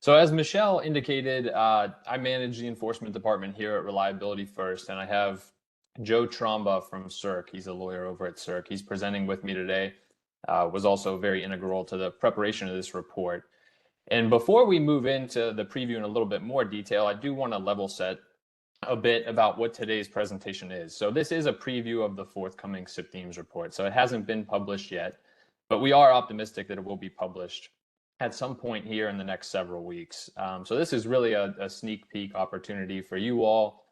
So as Michelle indicated, I manage the enforcement department here at Reliability First, and I have Joe Tromba from SERC. He's a lawyer over at SERC. He's presenting with me today, was also very integral to the preparation of this report. And before we move into the preview in a little bit more detail, I do want to level set a bit about what today's presentation is. So this is a preview of the forthcoming CIP themes report. So it hasn't been published yet, but we are optimistic that it will be published at some point here in the next several weeks. So this is really a sneak peek opportunity for you all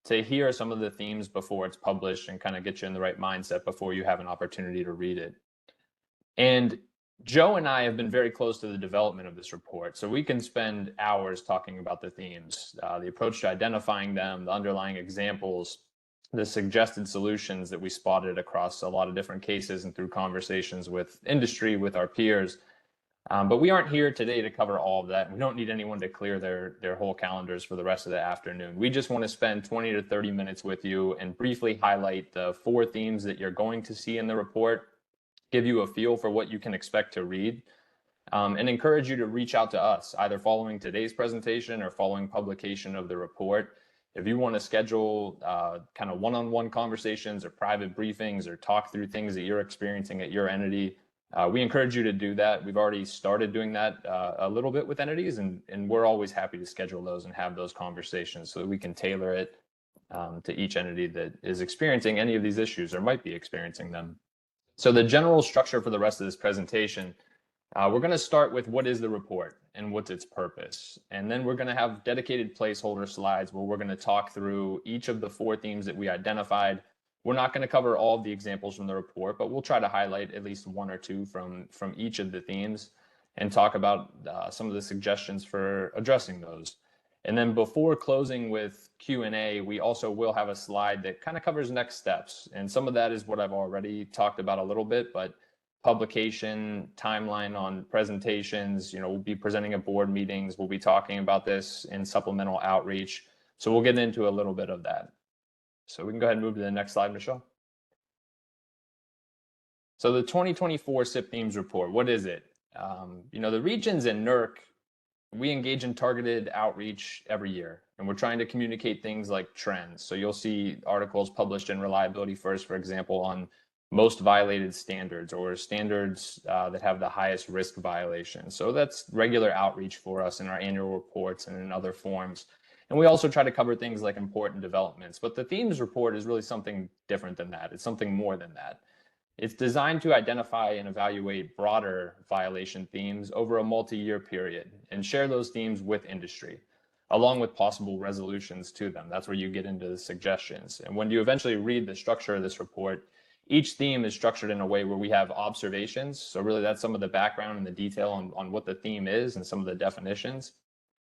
to hear some of the themes before it's published and kind of get you in the right mindset before you have an opportunity to read it. And Joe and I have been very close to the development of this report, so we can spend hours talking about the themes, the approach to identifying them, the underlying examples, the suggested solutions that we spotted across a lot of different cases and through conversations with industry, with our peers. But we aren't here today to cover all of that. We don't need anyone to clear their whole calendars for the rest of the afternoon. We just want to spend 20 to 30 minutes with you and briefly highlight the 4 themes that you're going to see in the report, give you a feel for what you can expect to read, and encourage you to reach out to us, either following today's presentation or following publication of the report. If you want to schedule kind of one-on-one conversations or private briefings or talk through things that you're experiencing at your entity, we encourage you to do that. We've already started doing that a little bit with entities, and we're always happy to schedule those and have those conversations so that we can tailor it to each entity that is experiencing any of these issues or might be experiencing them. So the general structure for the rest of this presentation, we're going to start with what is the report and what's its purpose. And then we're going to have dedicated placeholder slides where we're going to talk through each of the 4 themes that we identified. We're not going to cover all of the examples from the report, but we'll try to highlight at least 1 or 2 from each of the themes and talk about some of the suggestions for addressing those. And then before closing with Q&A, we also will have a slide that kind of covers next steps. And some of that is what I've already talked about a little bit, but publication, timeline on presentations, we'll be presenting at board meetings. We'll be talking about this in supplemental outreach. So we'll get into a little bit of that. So we can go ahead and move to the next slide, Michelle. So the 2024 CIP themes report, what is it? The regions in NERC, we engage in targeted outreach every year, and we're trying to communicate things like trends. So you'll see articles published in Reliability First, for example, on most violated standards or standards that have the highest risk violations. So that's regular outreach for us in our annual reports and in other forms. And we also try to cover things like important developments. But the themes report is really something different than that. It's something more than that. It's designed to identify and evaluate broader violation themes over a multi-year period and share those themes with industry, along with possible resolutions to them. That's where you get into the suggestions. And when you eventually read the structure of this report, each theme is structured in a way where we have observations. So really that's some of the background and the detail on what the theme is and some of the definitions.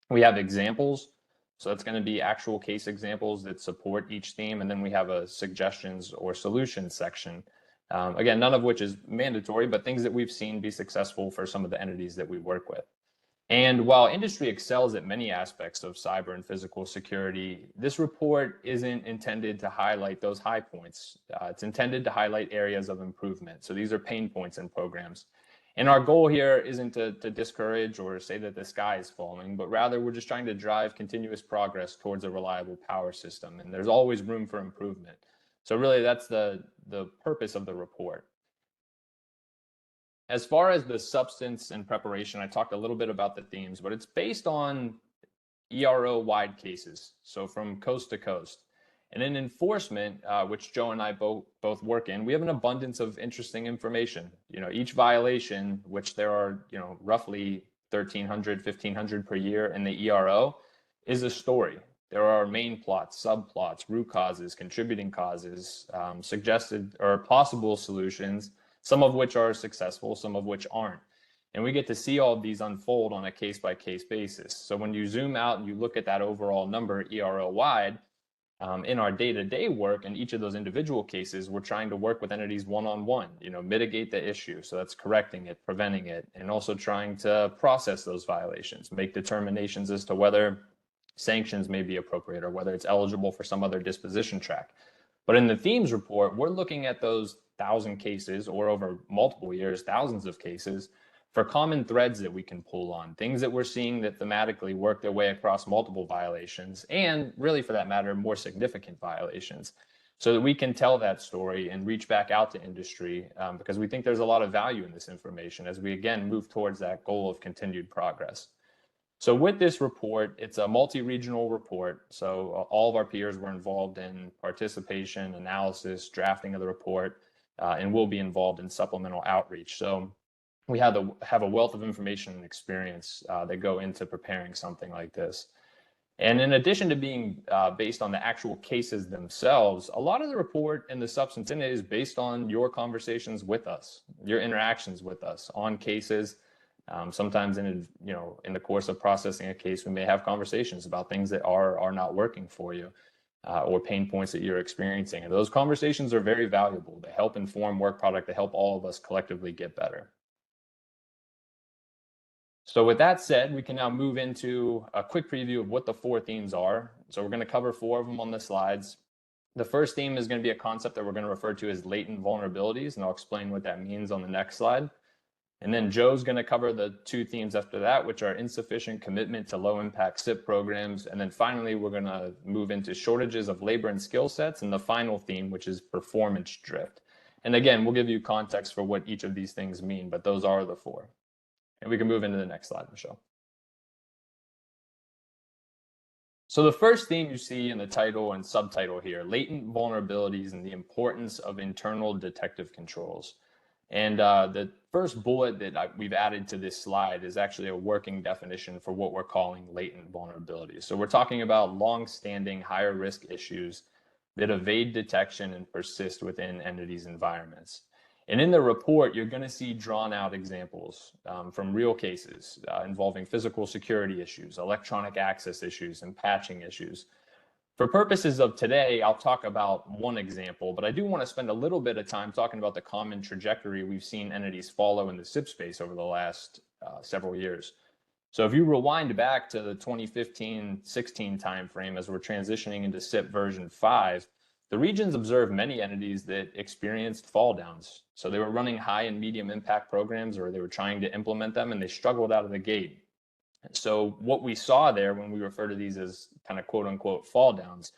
We have examples. So that's going to be actual case examples that support each theme. And then we have a suggestions or solutions section. Again, none of which is mandatory, but things that we've seen be successful for some of the entities that we work with. And while industry excels at many aspects of cyber and physical security, this report isn't intended to highlight those high points. It's intended to highlight areas of improvement. So these are pain points in programs. And our goal here isn't to discourage or say that the sky is falling, but rather we're just trying to drive continuous progress towards a reliable power system. And there's always room for improvement. So really that's the purpose of the report. As far as the substance and preparation, I talked a little bit about the themes, but it's based on ERO-wide cases, so from coast to coast. And in enforcement, which Joe and I both work in, we have an abundance of interesting information. Each violation, which there are roughly 1,300, 1,500 per year in the ERO, is a story. There are main plots, subplots, root causes, contributing causes, suggested or possible solutions, some of which are successful, some of which aren't. And we get to see all of these unfold on a case-by-case basis. So when you zoom out and you look at that overall number ERO-wide, in our day-to-day work in each of those individual cases, we're trying to work with entities one-on-one, mitigate the issue. So that's correcting it, preventing it, and also trying to process those violations, make determinations as to whether sanctions may be appropriate or whether it's eligible for some other disposition track. But in the themes report, we're looking at those 1,000 cases, or over multiple years, thousands of cases, for common threads that we can pull on, things that we're seeing that thematically work their way across multiple violations, and really for that matter, more significant violations, so that we can tell that story and reach back out to industry, because we think there's a lot of value in this information as we again move towards that goal of continued progress. So with this report, it's a multi-regional report. So all of our peers were involved in participation, analysis, drafting of the report, and will be involved in supplemental outreach. So we have a wealth of information and experience that go into preparing something like this. And in addition to being based on the actual cases themselves, a lot of the report and the substance in it is based on your conversations with us, your interactions with us on cases. Sometimes in the course of processing a case, we may have conversations about things that are not working for you, or pain points that you're experiencing. And those conversations are very valuable. They help inform work product, they help all of us collectively get better. So with that said, we can now move into a quick preview of what the 4 themes are. So we're going to cover 4 of them on the slides. The first theme is going to be a concept that we're going to refer to as latent vulnerabilities, and I'll explain what that means on the next slide. And then Joe's going to cover the 2 themes after that, which are insufficient commitment to low impact CIP programs. And then finally, we're going to move into shortages of labor and skill sets, and the final theme, which is performance drift. And again, we'll give you context for what each of these things mean, but those are the 4. And we can move into the next slide, Michelle. So the first theme you see in the title and subtitle here, latent vulnerabilities and the importance of internal detective controls. And the first bullet that we've added to this slide is actually a working definition for what we're calling latent vulnerabilities. So we're talking about long-standing higher risk issues that evade detection and persist within entities' environments. And in the report, you're going to see drawn out examples from real cases involving physical security issues, electronic access issues, and patching issues. For purposes of today, I'll talk about one example, but I do want to spend a little bit of time talking about the common trajectory we've seen entities follow in the CIP space over the last several years. So if you rewind back to the 2015-16 timeframe as we're transitioning into CIP version 5, the regions observed many entities that experienced fall downs. So they were running high and medium impact programs, or they were trying to implement them, and they struggled out of the gate. So what we saw there when we refer to these as kind of quote unquote fall downs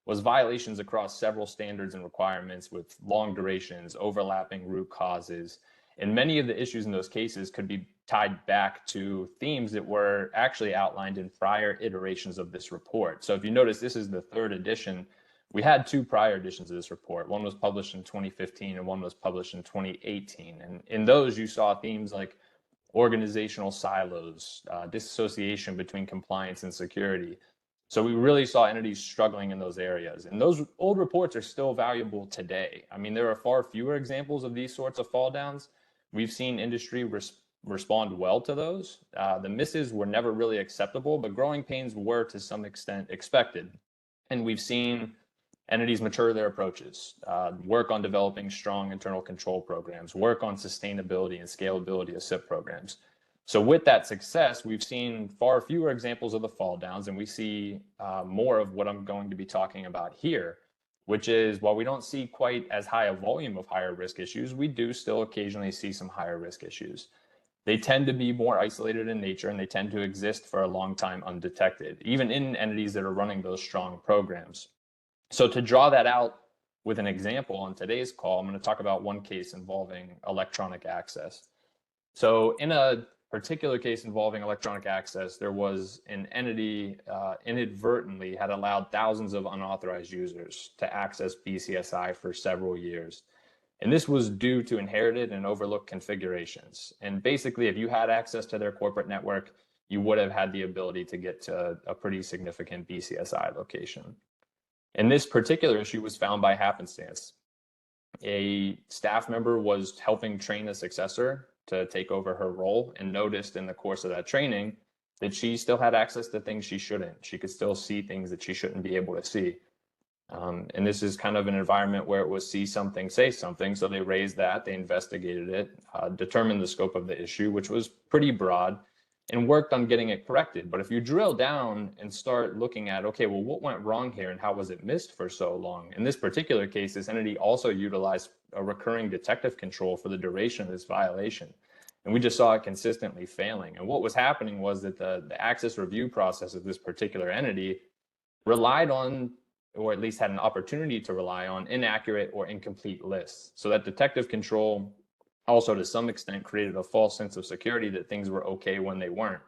was violations across several standards and requirements with long durations, overlapping root causes. And many of the issues in those cases could be tied back to themes that were actually outlined in prior iterations of this report. So if you notice, this is the 3rd edition. We had 2 prior editions of this report. One was published in 2015 and one was published in 2018. And in those, you saw themes like organizational silos, disassociation between compliance and security. So we really saw entities struggling in those areas. And those old reports are still valuable today. I mean, there are far fewer examples of these sorts of fall downs. We've seen industry respond well to those. The misses were never really acceptable, but growing pains were to some extent expected. And we've seen entities mature their approaches, work on developing strong internal control programs, work on sustainability and scalability of CIP programs. So with that success, we've seen far fewer examples of the fall downs, and we see more of what I'm going to be talking about here, which is while we don't see quite as high a volume of higher risk issues, we do still occasionally see some higher risk issues. They tend to be more isolated in nature, and they tend to exist for a long time undetected, even in entities that are running those strong programs. So to draw that out with an example on today's call, I'm going to talk about one case involving electronic access. So in a particular case involving electronic access, there was an entity inadvertently had allowed thousands of unauthorized users to access BCSI for several years. And this was due to inherited and overlooked configurations. And basically, if you had access to their corporate network, you would have had the ability to get to a pretty significant BCSI location. And this particular issue was found by happenstance. A staff member was helping train a successor to take over her role and noticed in the course of that training that she still had access to things she shouldn't. She could still see things that she shouldn't be able to see. And this is kind of an environment where it was see something, say something. So they raised that, they investigated it, determined the scope of the issue, which was pretty broad, and worked on getting it corrected. But if you drill down and start looking at, okay, well, what went wrong here and how was it missed for so long? In this particular case, this entity also utilized a recurring detective control for the duration of this violation. And we just saw it consistently failing. And what was happening was that the access review process of this particular entity relied on, or at least had an opportunity to rely on, inaccurate or incomplete lists. So that detective control also, to some extent, created a false sense of security that things were okay when they weren't.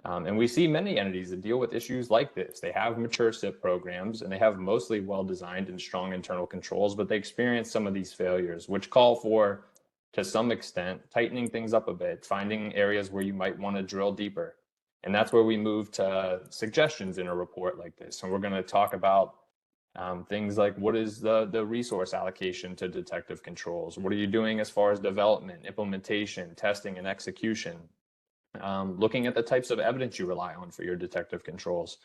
And we see many entities that deal with issues like this. They have mature SIP programs and they have mostly well-designed and strong internal controls, but they experience some of these failures, which call for, to some extent, tightening things up a bit, finding areas where you might want to drill deeper. And that's where we move to suggestions in a report like this. And we're going to talk about things like, what is the resource allocation to detective controls? What are you doing as far as development, implementation, testing, and execution? Looking at the types of evidence you rely on for your detective controls.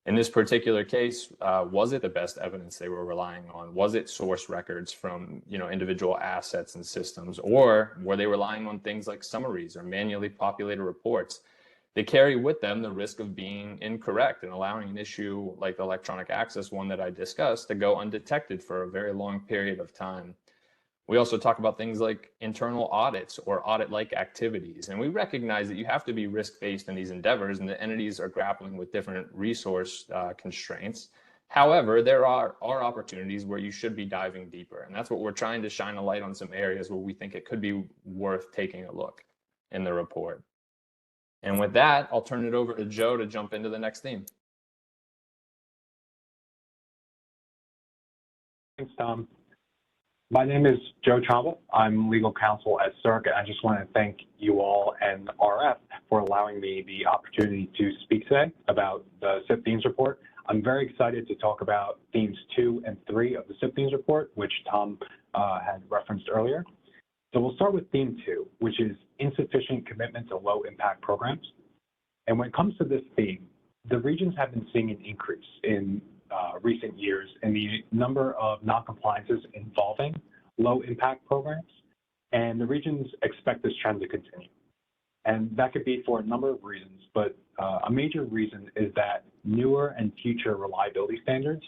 In this particular case, was it the best evidence they were relying on? Was it source records from individual assets and systems? Or were they relying on things like summaries or manually populated reports? They carry with them the risk of being incorrect and allowing an issue like the electronic access one that I discussed to go undetected for a very long period of time. We also talk about things like internal audits or audit-like activities. And we recognize that you have to be risk-based in these endeavors and the entities are grappling with different resource constraints. However, there are opportunities where you should be diving deeper. And that's what we're trying to shine a light on, some areas where we think it could be worth taking a look in the report. And with that, I'll turn it over to Joe to jump into the next theme. Thanks, Tom. My name is Joe Tromba. I'm legal counsel at SERC, and I just want to thank you all and RF for allowing me the opportunity to speak today about the CIP themes report. I'm very excited to talk about themes 2 and 3 of the CIP themes report, which Tom had referenced earlier. So we'll start with theme 2, which is insufficient commitment to low impact programs. And when it comes to this theme, the regions have been seeing an increase in recent years in the number of non-compliances involving low impact programs, and the regions expect this trend to continue. And that could be for a number of reasons, but a major reason is that newer and future reliability standards,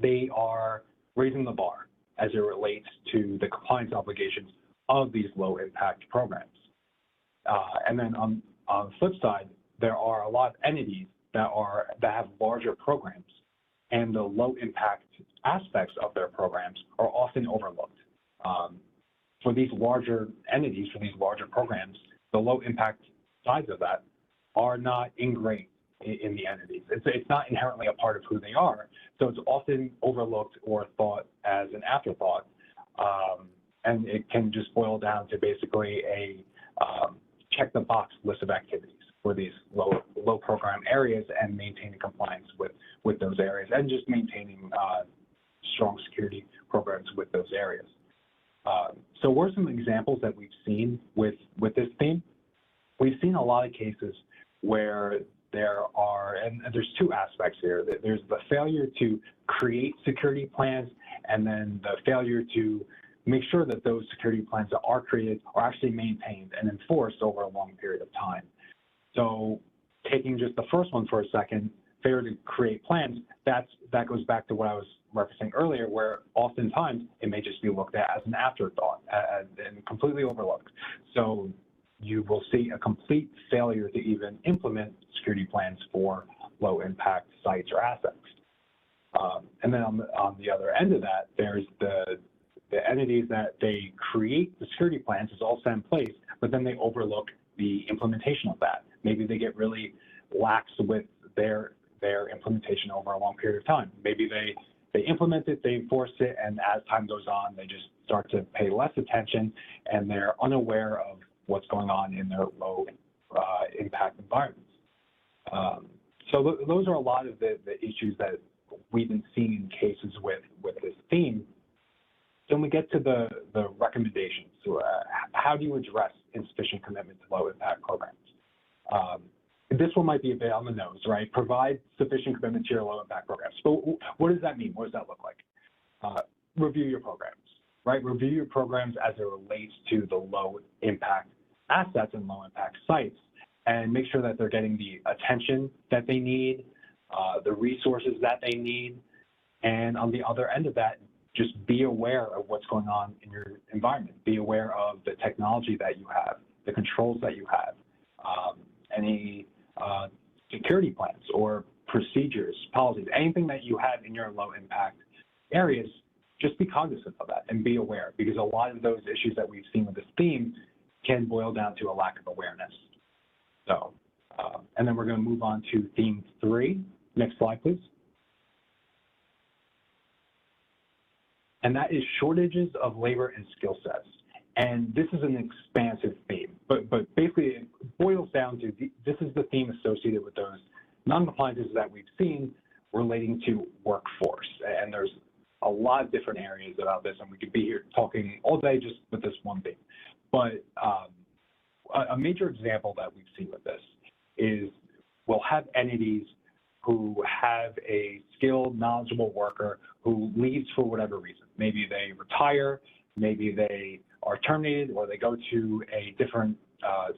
they are raising the bar as it relates to the compliance obligations of these low impact programs. And then on the flip side, there are a lot of entities that have larger programs, and the low impact aspects of their programs are often overlooked. For these larger entities, for these larger programs, the low impact sides of that are not ingrained in the entities. It's not inherently a part of who they are, so it's often overlooked or thought as an afterthought, and it can just boil down to basically a check the box list of activities for these low program areas and maintaining compliance with those areas and just maintaining strong security programs with those areas. So what are some examples that we've seen with this theme? We've seen a lot of cases where there are, and there's two aspects here. There's the failure to create security plans, and then the failure to make sure that those security plans that are created are actually maintained and enforced over a long period of time. So taking just the first one for a second, failure to create plans, that goes back to what I was referencing earlier, where oftentimes it may just be looked at as an afterthought and completely overlooked. So you will see a complete failure to even implement security plans for low impact sites or assets. And then on the other end of that, there's the entities that they create the security plans, is all set in place, but then they overlook the implementation of that. Maybe they get really lax with their implementation over a long period of time. Maybe they implement it, they enforce it, and as time goes on, they just start to pay less attention, and they're unaware of what's going on in their low impact environments. So those are a lot of the issues that we've been seeing in cases with this theme. Then we get to the recommendations. So, how do you address insufficient commitment to low impact programs? This one might be a bit on the nose, right? Provide sufficient commitment to your low impact programs. But what does that mean? What does that look like? Review your programs, right? Review your programs as it relates to the low impact assets and low impact sites, and make sure that they're getting the attention that they need, the resources that they need. And on the other end of that, just be aware of what's going on in your environment. Be aware of the technology that you have. the controls that you have, any security plans or procedures, policies, anything that you have in your low impact areas, just be cognizant of that and be aware, because a lot of those issues that we've seen with this theme can boil down to a lack of awareness. So, and then we're going to move on to theme 3. Next slide, please. And that is shortages of labor and skill sets. And this is an expansive theme, but basically it boils down to this is the theme associated with those non-compliances that we've seen relating to workforce. And there's a lot of different areas about this, and we could be here talking all day just with this one thing. But a major example that we've seen with this is we'll have entities who have a skilled, knowledgeable worker who leaves for whatever reason. Maybe they retire, maybe they are terminated, or they go to a different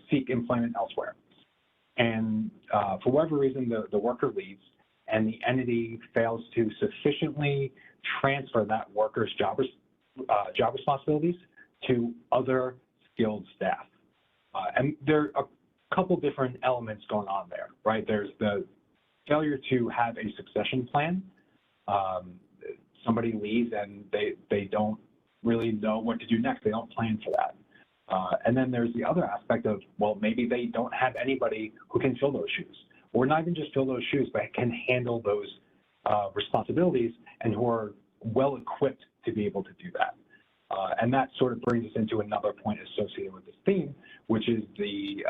seek employment elsewhere. And for whatever reason, the worker leaves, and the entity fails to sufficiently transfer that worker's job responsibilities to other skilled staff. And there are a couple different elements going on there, right? There's the failure to have a succession plan. Somebody leaves and they don't really know what to do next. They don't plan for that. And then there's the other aspect of, well, maybe they don't have anybody who can fill those shoes, or not even just fill those shoes, but can handle those responsibilities and who are well equipped to be able to do that. And that sort of brings us into another point associated with this theme, which is the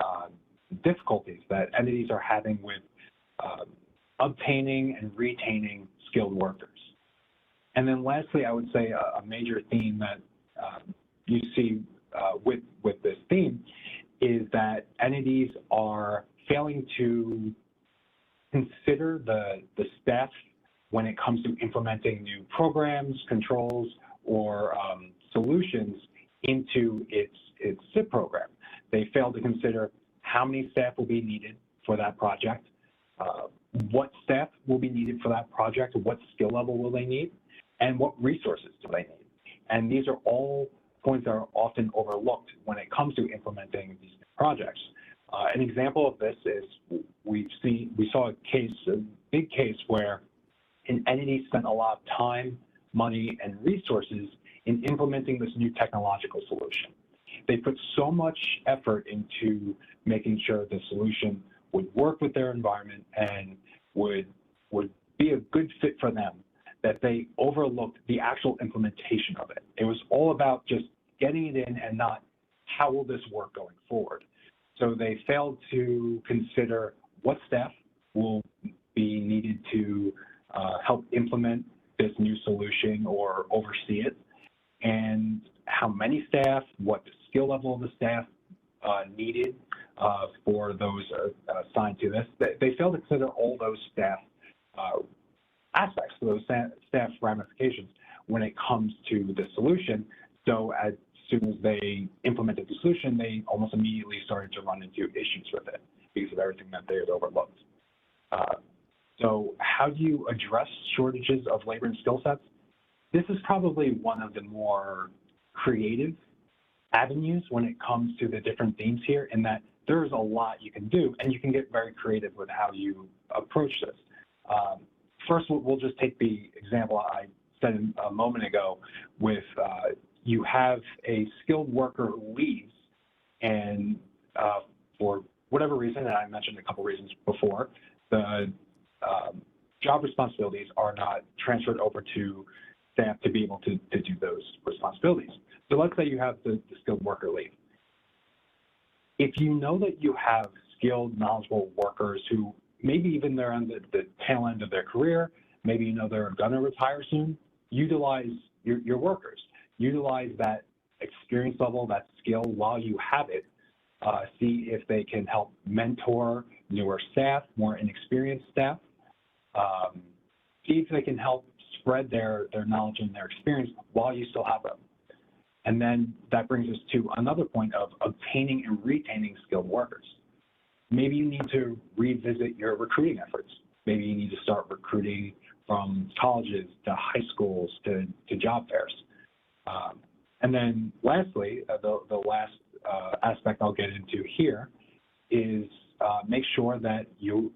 difficulties that entities are having with obtaining and retaining skilled workers. And then lastly, I would say a major theme that you see with this theme is that entities are failing to consider the staff when it comes to implementing new programs, controls, or solutions into its CIP program. They fail to consider how many staff will be needed for that project, what staff will be needed for that project, what skill level will they need, and what resources do they need. And these are all points that are often overlooked when it comes to implementing these projects. An example of this is we saw a big case where an entity spent a lot of time, money, and resources in implementing this new technological solution. They put so much effort into making sure the solution would work with their environment and would be a good fit for them, that they overlooked the actual implementation of it. It was all about just getting it in and not how will this work going forward. So they failed to consider what staff will be needed to help implement this new solution or oversee it, and how many staff, what the skill level of the staff needed for those assigned to this. They failed to consider all those staff aspects, those staff ramifications when it comes to the solution. So as soon as they implemented the solution, they almost immediately started to run into issues with it because of everything that they had overlooked. So how do you address shortages of labor and skill sets? This is probably one of the more creative avenues when it comes to the different themes here, in that there's a lot you can do, and you can get very creative with how you approach this. First, we'll just take the example I said a moment ago with you have a skilled worker who leaves, and for whatever reason, and I mentioned a couple reasons before, the job responsibilities are not transferred over to staff to be able to do those responsibilities. So let's say you have the skilled worker leave. If you know that you have skilled, knowledgeable workers who maybe even they're on the tail end of their career, maybe you know they're gonna retire soon, utilize your workers. Utilize that experience level, that skill while you have it. See if they can help mentor newer staff, more inexperienced staff. See if they can help spread their knowledge and their experience while you still have them. And then that brings us to another point of obtaining and retaining skilled workers. Maybe you need to revisit your recruiting efforts. Maybe you need to start recruiting from colleges to high schools to job fairs. And then lastly, the last aspect I'll get into here is make sure that you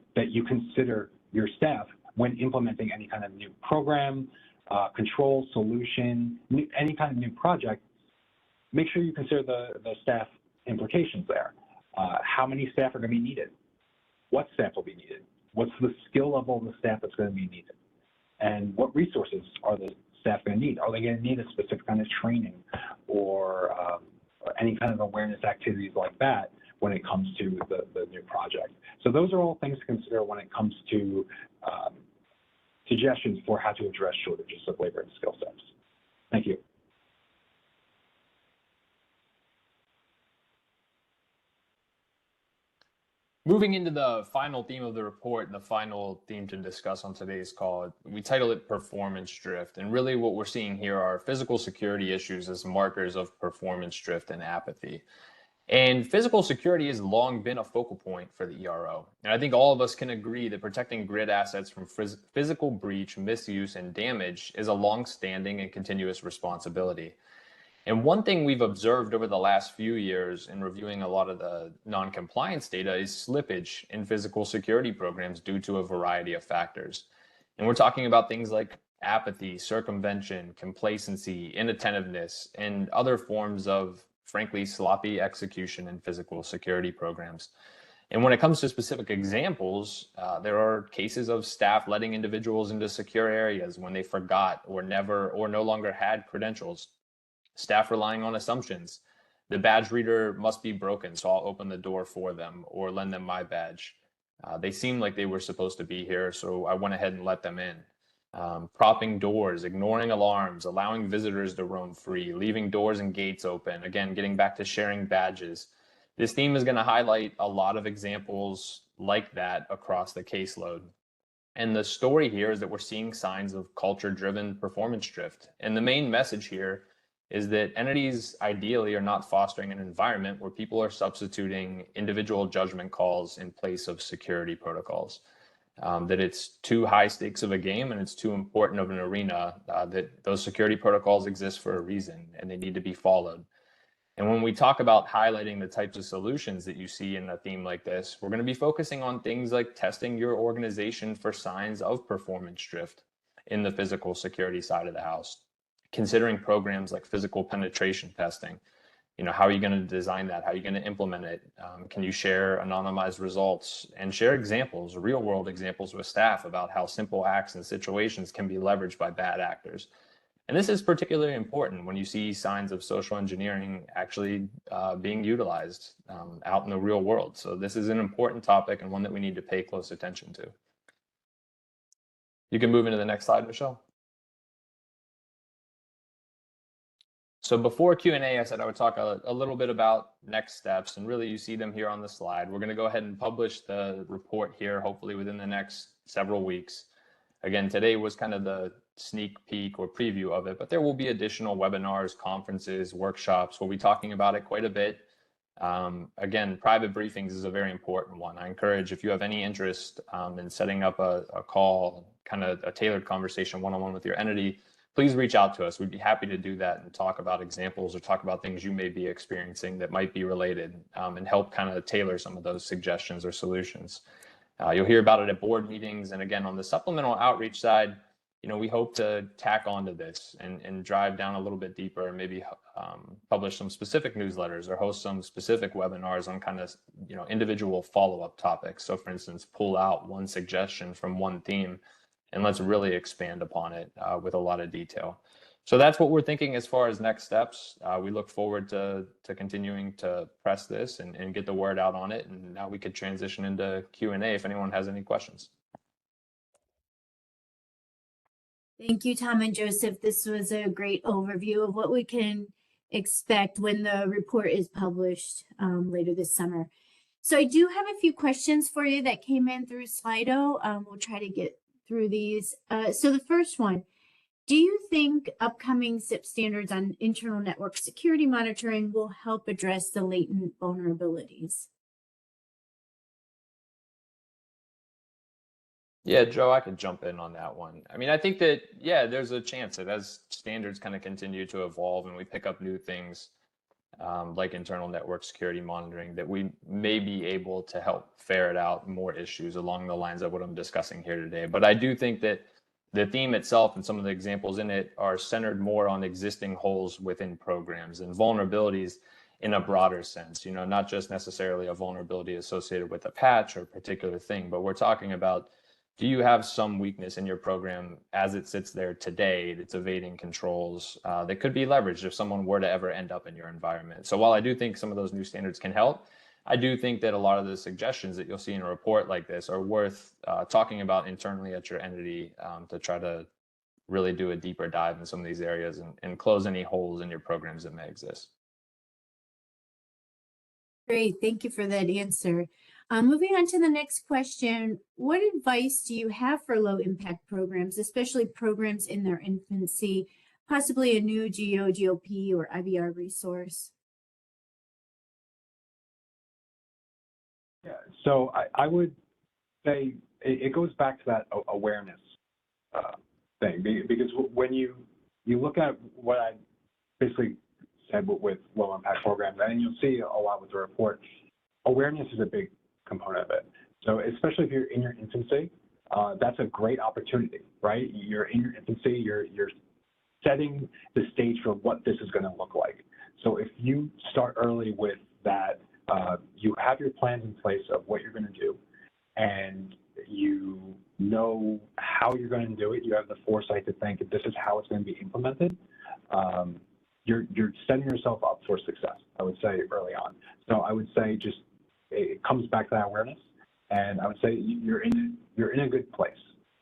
consider your staff when implementing any kind of new program, control, solution, any kind of new project. Make sure you consider the staff implications there. How many staff are going to be needed? What staff will be needed? What's the skill level of the staff that's going to be needed? And what resources are the staff going to need? Are they going to need a specific kind of training or any kind of awareness activities like that when it comes to the new project? So those are all things to consider when it comes to suggestions for how to address shortages of labor and skill sets. Thank you. Moving into the final theme of the report and the final theme to discuss on today's call, we title it Performance Drift. And really what we're seeing here are physical security issues as markers of performance drift and apathy. And physical security has long been a focal point for the ERO. And I think all of us can agree that protecting grid assets from physical breach, misuse, and damage is a long-standing and continuous responsibility. And one thing we've observed over the last few years in reviewing a lot of the non-compliance data is slippage in physical security programs due to a variety of factors. And we're talking about things like apathy, circumvention, complacency, inattentiveness, and other forms of, frankly, sloppy execution in physical security programs. And when it comes to specific examples, there are cases of staff letting individuals into secure areas when they forgot or never or no longer had credentials. Staff relying on assumptions. The badge reader must be broken, so I'll open the door for them or lend them my badge. They seem like they were supposed to be here, so I went ahead and let them in. Propping doors, ignoring alarms, allowing visitors to roam free, leaving doors and gates open. Again, getting back to sharing badges. This theme is going to highlight a lot of examples like that across the caseload. And the story here is that we're seeing signs of culture-driven performance drift. And the main message here is that entities ideally are not fostering an environment where people are substituting individual judgment calls in place of security protocols. That it's too high stakes of a game and it's too important of an arena that those security protocols exist for a reason and they need to be followed. And when we talk about highlighting the types of solutions that you see in a theme like this, we're going to be focusing on things like testing your organization for signs of performance drift in the physical security side of the house. Considering programs like physical penetration testing, how are you going to design that? How are you going to implement it? Can you share anonymized results and share examples, real world examples with staff about how simple acts and situations can be leveraged by bad actors? And this is particularly important when you see signs of social engineering actually being utilized out in the real world. So this is an important topic and one that we need to pay close attention to. You can move into the next slide, Michelle. So before Q&A, I said I would talk a little bit about next steps, and really you see them here on the slide. We're going to go ahead and publish the report here, hopefully within the next several weeks. Again, today was kind of the sneak peek or preview of it, but there will be additional webinars, conferences, workshops. We'll be talking about it quite a bit. Again, private briefings is a very important one. I encourage, if you have any interest in setting up a call, kind of a tailored conversation one-on-one with your entity, please reach out to us. We'd be happy to do that and talk about examples or talk about things you may be experiencing that might be related and help kind of tailor some of those suggestions or solutions. You'll hear about it at board meetings. And again, on the supplemental outreach side, we hope to tack onto this and drive down a little bit deeper and maybe publish some specific newsletters or host some specific webinars on kind of, individual follow-up topics. So for instance, pull out one suggestion from one theme and let's really expand upon it with a lot of detail. So that's what we're thinking as far as next steps. We look forward to continuing to press this and get the word out on it. And now we could transition into Q&A if anyone has any questions. Thank you, Tom and Joseph. This was a great overview of what we can expect when the report is published later this summer. So I do have a few questions for you that came in through Slido. We'll try to get through these. So the first one, do you think upcoming CIP standards on internal network security monitoring will help address the latent vulnerabilities? Yeah, Joe, I could jump in on that one. I mean, I think that, yeah, there's a chance that as standards kind of continue to evolve and we pick up new things, like internal network security monitoring, that we may be able to help ferret out more issues along the lines of what I'm discussing here today. But I do think that the theme itself and some of the examples in it are centered more on existing holes within programs and vulnerabilities in a broader sense, not just necessarily a vulnerability associated with a patch or a particular thing, but we're talking about, do you have some weakness in your program as it sits there today that's evading controls that could be leveraged if someone were to ever end up in your environment? So while I do think some of those new standards can help, I do think that a lot of the suggestions that you'll see in a report like this are worth talking about internally at your entity to try to really do a deeper dive in some of these areas and close any holes in your programs that may exist. Great, thank you for that answer. Moving on to the next question, what advice do you have for low impact programs, especially programs in their infancy, possibly a new GOP or IBR resource? Yeah, so I would say it goes back to that awareness thing, because when you look at what I basically said with low impact programs, and you'll see a lot with the report, awareness is a big component of it. So especially if you're in your infancy, that's a great opportunity, right? You're in your infancy, you're setting the stage for what this is going to look like. So if you start early with that, you have your plans in place of what you're going to do, and you know how you're going to do it. You have the foresight to think this is how it's going to be implemented. You're setting yourself up for success, I would say, early on. So I would say just it comes back to that awareness, and I would say you're in a good place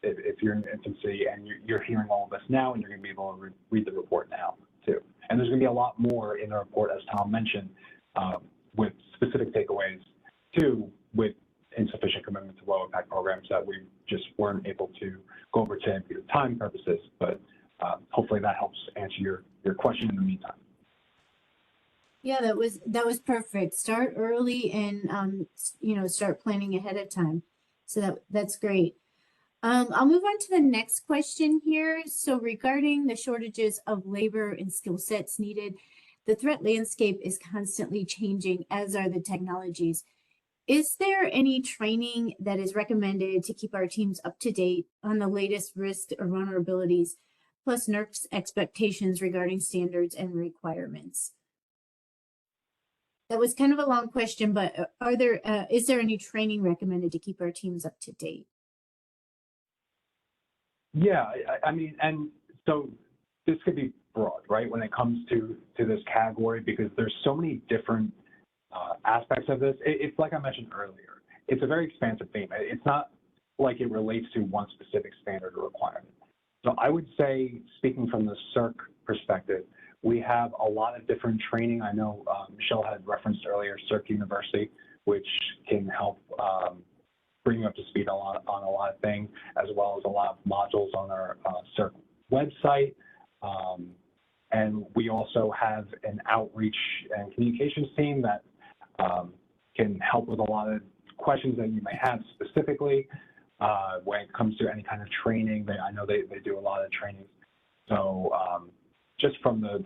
if you're in infancy and you're hearing all of this now, and you're going to be able to read the report now too. And there's going to be a lot more in the report, as Tom mentioned, with specific takeaways too, with insufficient commitment to low impact programs that we just weren't able to go over today due to time purposes. But hopefully that helps answer your question in the meantime. Yeah, that was perfect. Start early and start planning ahead of time. So that's great. I'll move on to the next question here. So regarding the shortages of labor and skill sets needed, the threat landscape is constantly changing, as are the technologies. Is there any training that is recommended to keep our teams up to date on the latest risks or vulnerabilities, plus NERC's expectations regarding standards and requirements? That was kind of a long question, but is there any training recommended to keep our teams up to date? Yeah, I mean, and so this could be broad, right, when it comes to this category, because there's so many different aspects of this. It's like I mentioned earlier, it's a very expansive theme. It's not like it relates to one specific standard or requirement. So I would say, speaking from the SERC perspective, we have a lot of different training. I know Michelle had referenced earlier SERC University, which can help bring you up to speed on a lot of things, as well as a lot of modules on our SERC website. And we also have an outreach and communications team that can help with a lot of questions that you may have specifically when it comes to any kind of training. I know they do a lot of training. So just from the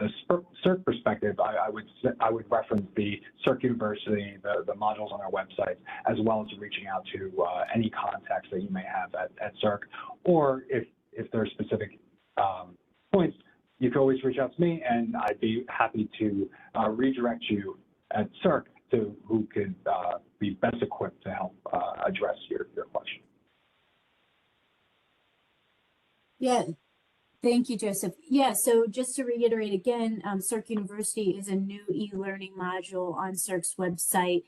SERC perspective, I would reference the SERC University, the modules on our website, as well as reaching out to any contacts that you may have at SERC, or if there are specific points, you can always reach out to me, and I'd be happy to redirect you at SERC to who could be best equipped to help address your question. Yeah. Thank you, Joseph. Yeah, so just to reiterate again, SERC University is a new e-learning module on SERC's website.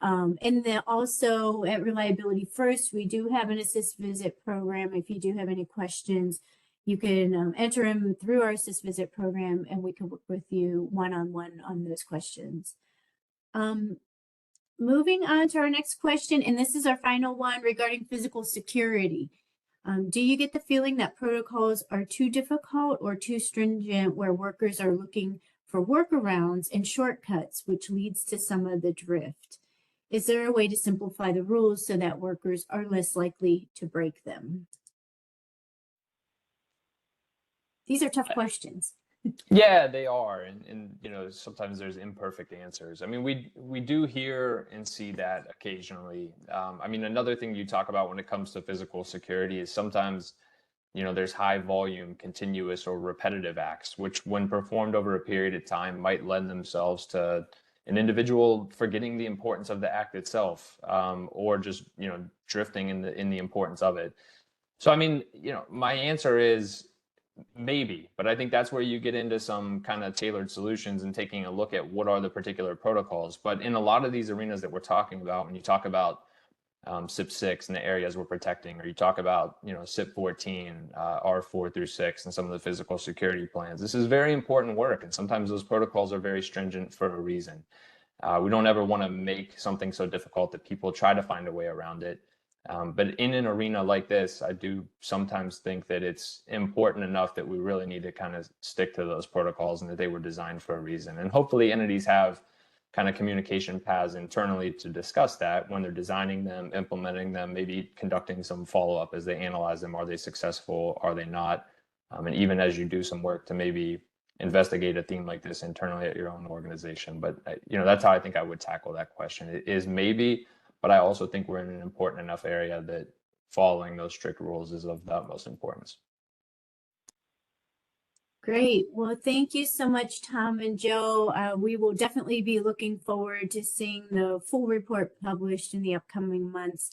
And then also at Reliability First, we do have an assist visit program. If you do have any questions, you can enter them through our assist visit program, and we can work with you one-on-one on those questions. Moving on to our next question, and this is our final one regarding physical security. Do you get the feeling that protocols are too difficult or too stringent, where workers are looking for workarounds and shortcuts, which leads to some of the drift? Is there a way to simplify the rules so that workers are less likely to break them? These are tough questions. Yeah, they are, and you know, sometimes there's imperfect answers. I mean, we do hear and see that occasionally. I mean, another thing you talk about when it comes to physical security is sometimes, you know, there's high volume, continuous, or repetitive acts, which, when performed over a period of time, might lend themselves to an individual forgetting the importance of the act itself, or just, you know, drifting in the importance of it. So, I mean, you know, my answer is maybe, but I think that's where you get into some kind of tailored solutions and taking a look at what are the particular protocols. But in a lot of these arenas that we're talking about, when you talk about SIP 6 and the areas we're protecting, or you talk about, you know, SIP 14, R4 through 6, and some of the physical security plans, this is very important work. And sometimes those protocols are very stringent for a reason. We don't ever want to make something so difficult that people try to find a way around it. But in an arena like this, I do sometimes think that it's important enough that we really need to kind of stick to those protocols and that they were designed for a reason. And hopefully entities have kind of communication paths internally to discuss that when they're designing them, implementing them, maybe conducting some follow-up as they analyze them. Are they successful? Are they not? And even as you do some work to maybe investigate a theme like this internally at your own organization. But you know, that's how I think I would tackle that question. It is maybe, but I also think we're in an important enough area that following those strict rules is of the utmost importance. Great. Well, thank you so much, Tom and Joe. We will definitely be looking forward to seeing the full report published in the upcoming months.